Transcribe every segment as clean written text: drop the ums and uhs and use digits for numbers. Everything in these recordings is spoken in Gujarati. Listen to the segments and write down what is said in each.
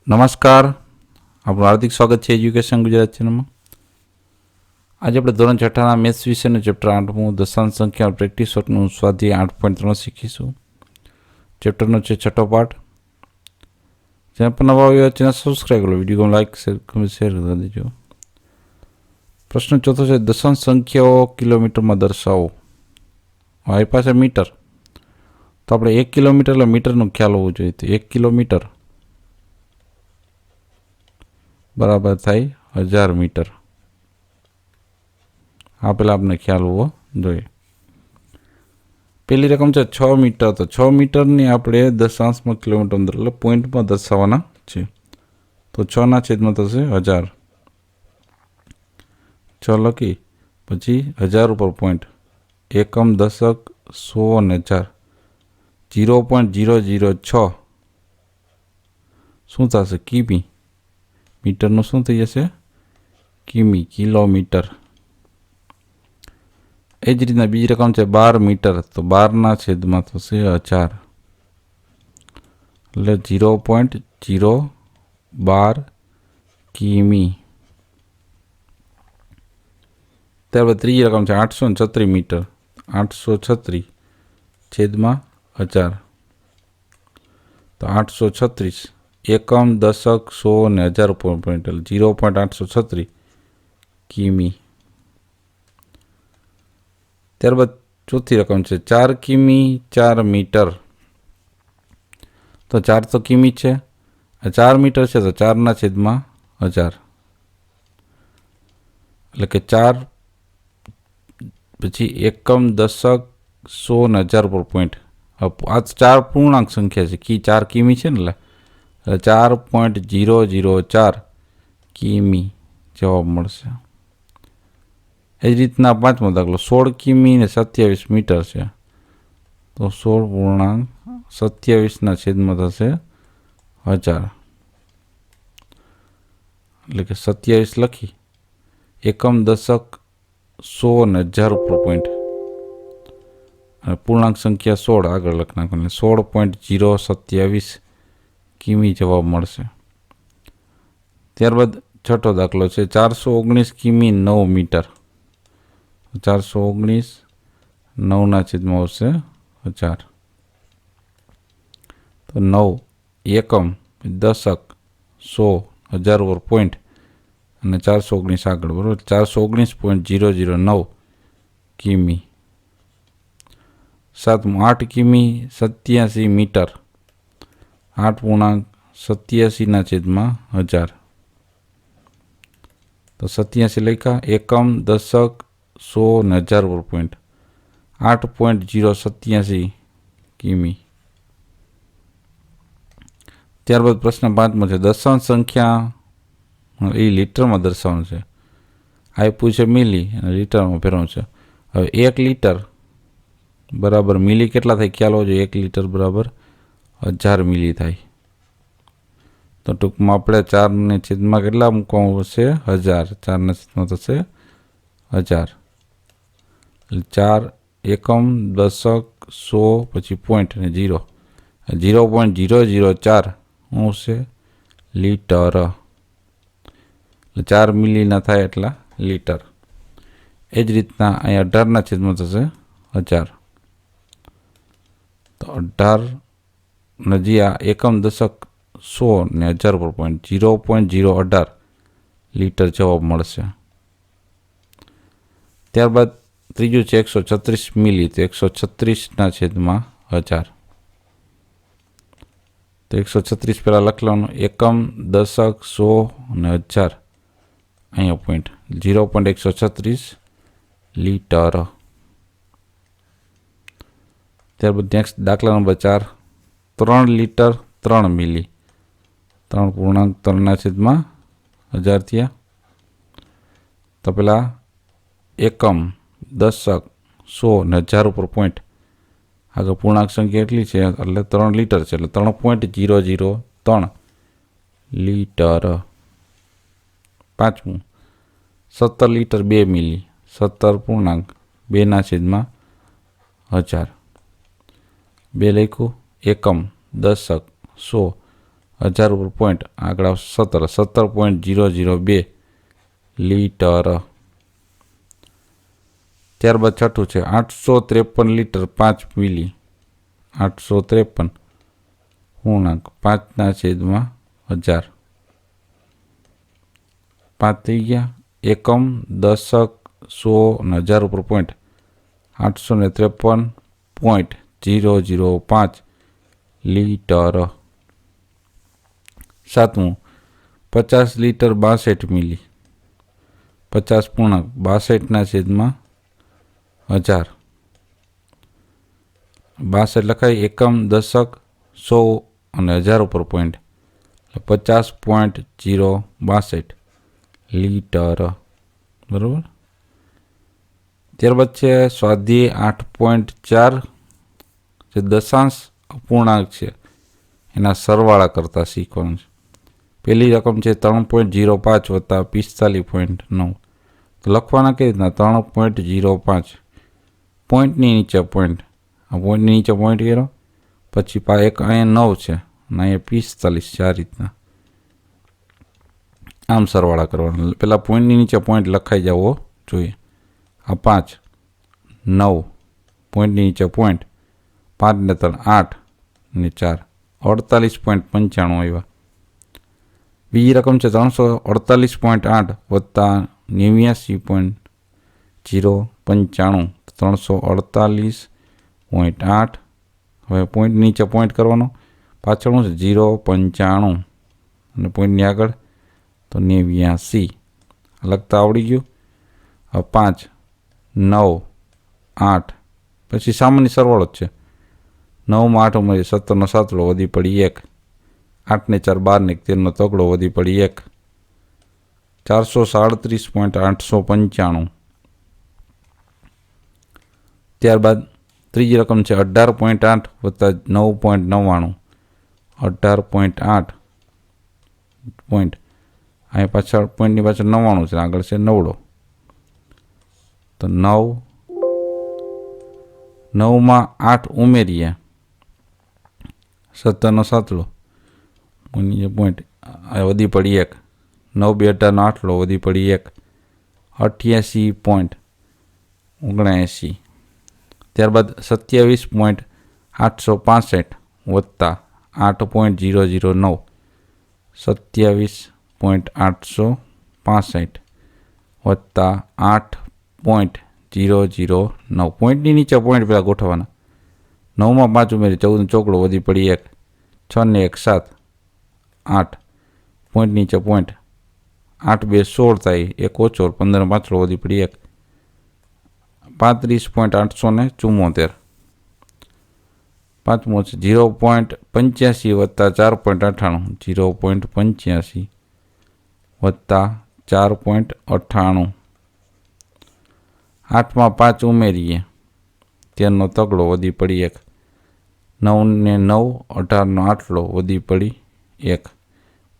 નમસ્કાર, આપણું હાર્દિક સ્વાગત છે એજ્યુકેશન ગુજરાત ચેનલમાં. આજે આપણે ધોરણ છઠ્ઠાના મેથ્સ વિષયનું ચેપ્ટર 8મું દશાંશ સંખ્યા પ્રેક્ટિસ વર્કનું સ્વાધ્યાય 8.3 શીખીશું. ચેપ્ટરનો છે છઠ્ઠો પાઠ. ચેનલ પર નવા આવ્યો ચેનલ સબસ્ક્રાઈબ કરો, વિડીયો લાઈક શેર કરી દેજો. પ્રશ્ન ચોથો છે દશાંશ સંખ્યાઓ કિલોમીટરમાં દર્શાવો. આવી પાસે મીટર, તો આપણે 1 કિલોમીટર એટલે મીટરનો ખ્યાલ હોવો જોઈએ. તો 1 કિલોમીટર બરાબર થાય 1000 મીટર. આ પહેલાં આપણે ખ્યાલ હોવો જોઈએ. પહેલી રકમ છે 6 મીટર. તો 6 મીટરની આપણે દશાંશમાં કિલોમીટર અંદર એટલે પોઈન્ટમાં દર્શાવવાના છે. તો 6 છેદમાં થશે 1000. 6 લખી પછી 1000 ઉપર પોઈન્ટ, એકમ, દશક, 100 અને 1000. 0.006 શું થશે? કિમી. મીટરનું શું થઈ જશે? કિમી, કિલોમીટર. એ જ રીતના બીજી રકમ છે 12 મીટર. તો 12 છેદમાં થશે 1000 એટલે 0.012 કિમી. ત્યારબાદ ત્રીજી રકમ છે 836 મીટર. 836 છેદમાં 1000. તો 836 એકમ, દશક, 100 અને 1000 ઉપર પોઈન્ટ એટલે 0.836 કિમી. ત્યારબાદ ચોથી રકમ છે 4 કિમી 4 મીટર. તો 4 તો કિમી છે, 4 મીટર છે તો 4 છેદમાં 1000 એટલે કે 4 પછી એકમ, દશક, 100 અને 1000 ઉપર પોઈન્ટ. આ 4 પૂર્ણાંક સંખ્યા છે, 4 કિમી છે ને એટલે 4.004 કિમી જવાબ મળશે. એ જ રીતના પાંચમો દાખલો 16 કિમી ને 27 મીટર છે. તો 16.27 છેદમાં થશે 1000 એટલે કે 27 લખી એકમ, દશક, 100 અને 1000 ઉપર પોઈન્ટ અને પૂર્ણાંક સંખ્યા 16 આગળ લખ નાખો એટલે 16.027 કિમી જવાબ મળશે. ત્યારબાદ છઠ્ઠો દાખલો છે 419 કિમી 9 મીટર. 419 9 છેદમાં આવશે 1000. તો 9 એકમ, દશક, 100, 1000 ઉપર પોઈન્ટ અને 419 આગળ બરાબર 419.009 કિમી. સાતમું 8 કિમી 87 મીટર. 8.87 છેદમાં 1000. તો 87 લખ્યા એકમ, દશક, 100 અને 1000 ઉપર પોઈન્ટ 8.087 કિમી. ત્યારબાદ પ્રશ્ન 5મો છે દશાંશ સંખ્યા એ લીટરમાં દર્શાવવાનું છે. આપ્યું છે મિલી અને લીટરમાં ફેરવવાનું છે. હવે 1 લીટર બરાબર મિલી કેટલા થાય ખ્યાલ હોવો જોઈએ. 1 લીટર બરાબર 1000 મિલી થાય. તો ટૂંકમાં આપણે 4 છેદમાં કેટલા મૂકવાનું હશે? 1000. 4 છેદમાં થશે 1000 એટલે 4 એકમ, દશક, 100 પછી પોઈન્ટ અને 0. 0.004 શું છે? લીટર. એટલે 4 મિલીના થાય એટલા લીટર. એ જ રીતના અહીંયા 18 છેદમાં થશે 1000. તો 18 નજી આ એકમ, દશક, 100 ને 1000 પર પોઈન્ટ 0.018 લીટર જવાબ મળશે. ત્યારબાદ ત્રીજું છે 136 મિલી. તો 136 છેદમાં 1000. તો 136 પહેલાં લખવાનું એકમ, દશક, 100 અને 1000 અહીંયા પોઈન્ટ 0.136 લીટર. ત્યારબાદ નેક્સ્ટ દાખલા નંબર 4 3 લીટર 3 મિલી. 3.3 છેદમાં 1000 થયા. તો પેલા એકમ, દશક, 100 ને 1000 ઉપર પોઈન્ટ આગળ પૂર્ણાંક સંખ્યા એટલી છે એટલે 3 લીટર છે એટલે 3.003 લીટર. પાંચમું 17 લીટર 2 મિલી. 17.2 છેદમાં 1000. 2 લખ્યું એકમ, દશક, 100 1000 ઉપર પોઈન્ટ આગળ આવશે 17.002 લીટર. ત્યારબાદ છઠ્ઠું છે 853 લીટર 5 મિલી. 853 પૂર્ણાંક 5/1000. 5 થઈ ગયા. એકમ, દશક, 100 અને 1000 ઉપર પોઈન્ટ 853.005 લીટર. સાતમું 50 લીટર 62 મિલી. 50 પૂર્ણાંક 62/1000. 62 લખાય. એકમ, દશક, 100 અને 1000 ઉપર પોઈન્ટ 50.062 લીટર. બરાબર. ત્યારબાદ છે સ્વાધ્યાય 8.4 જે દશાંશ અપૂર્ણાંક છે એના સરવાળા કરતાં શીખવાનું છે. પહેલી રકમ છે 3.05 વત્તા 45.9. તો લખવાના કઈ રીતના 3.05 પોઈન્ટની નીચે પોઈન્ટ, આ પોઈન્ટની નીચે પોઈન્ટ કર્યો, પછી એક અહીંયા 9 છે અને અહીંયા 45 છે. આ રીતના આમ સરવાળા કરવાના. પેલા પોઈન્ટની નીચે પોઈન્ટ લખાઈ જવો જોઈએ. આ 5, 9 પોઈન્ટની નીચે પોઈન્ટ, 5 ને 3 8 ને 4 48.95 આવ્યા. બીજી રકમ છે 348.8 વત્તા 89.095. 348.8. હવે પોઈન્ટ નીચે પોઈન્ટ કરવાનો, પાછળનું છે 0.95 અને પોઈન્ટની આગળ તો 89. લખતા આવડી ગયું. હવે 5, 9, 8 પછી સામાન્ય સરવાળો જ છે. 9માં 8 ઉમેરી 17નો સાતડો વધી પડી 1. 8 ને 4 12 ને 13નો તગડો વધી પડી 1. 437.895. ત્યારબાદ ત્રીજી રકમ છે 18.8 વત્તા 9.99. 18.8 પોઈન્ટ, અહીં પાછળ પોઈન્ટની પાછળ 99 છે, આગળ છે 9. તો 9માં 8 ઉમેરીએ 17નો સાતડો પોઈન્ટ વધી પડી 1. 9 2 18નો આટલો વધી પડી 1. 88.79. ત્યારબાદ 27.865 વત્તા 8.009. 27.865 વત્તા 8.009. પોઈન્ટની નીચે પોઈન્ટ પહેલાં ગોઠવવાના. 9માં 5 ઉમેરી 14નો ચોકડો વધી પડી 1. 6 ને 1 7. 8 પોઈન્ટ નીચે પોઈન્ટ. 8 2 16 થાય, 1 ઓછો 15 પાછળ વધી પડી 1. 35.874. પાંચમો છે 0.85 વત્તા 4.98. 0.85 વત્તા 4.98. 8માં 5 ઉમેરીએ 13નો તગડો વધી પડી 1. 9 ને 9 18નો આટલો વધી પડી 1.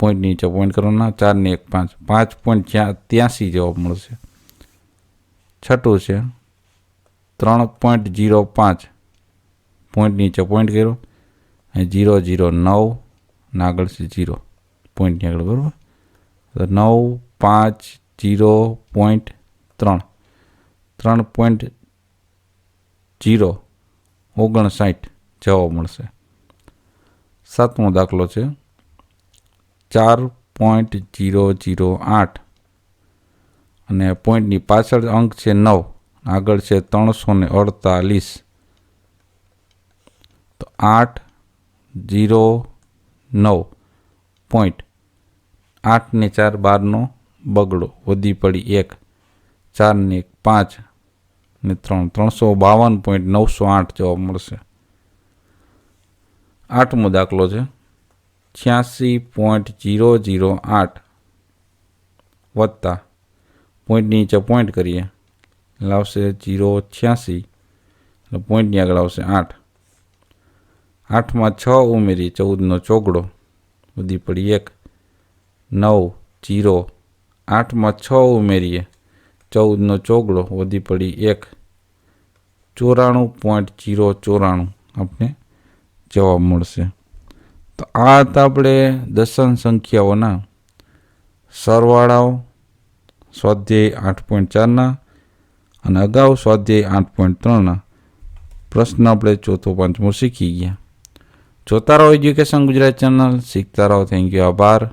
પોઈન્ટ નીચે પોઈન્ટ કરવાના. 4 ને 1 5. 5.83 જવાબ મળશે. છઠ્ઠું છે 3.05 પોઈન્ટ નીચે પોઈન્ટ કર્યો, અહીં 009 ને આગળ છે 0 પોઈન્ટની આગળ. બરાબર. તો 9 5 0.3 3.059 જવાબ મળશે. સાતમો દાખલો છે 4.008 અને પોઈન્ટની પાછળ અંક છે 9, આગળ છે 348. તો 809 પોઈન્ટ. 8 ને 4 12નો બગડો વધી પડી 1. 4 ને 1 5 ને 3 352.908 જવાબ મળશે. આઠમો દાખલો છે 86.008 વત્તા પોઈન્ટની નીચે પોઈન્ટ કરીએ એટલે આવશે 0.86 એટલે પોઈન્ટની આગળ આવશે 8. 8માં 6 ઉમેરી 14નો ચોગડો વધી પડી 1. 9 0. 8માં 6 ઉમેરીએ 14નો ચોગડો વધી પડી 1. 94.094 આપણે જવાબ મળશે. તો આ હતા આપણે દશાંશ સંખ્યાઓના સરવાળાઓ સ્વાધ્યાય 8.4ના અને અગાઉ સ્વાધ્યાય 8.3ના પ્રશ્ન આપણે ચોથો પાંચમો શીખી ગયા. જોતા રહો એજ્યુકેશન ગુજરાત ચેનલ, શીખતા રહો. થેન્ક યુ, આભાર.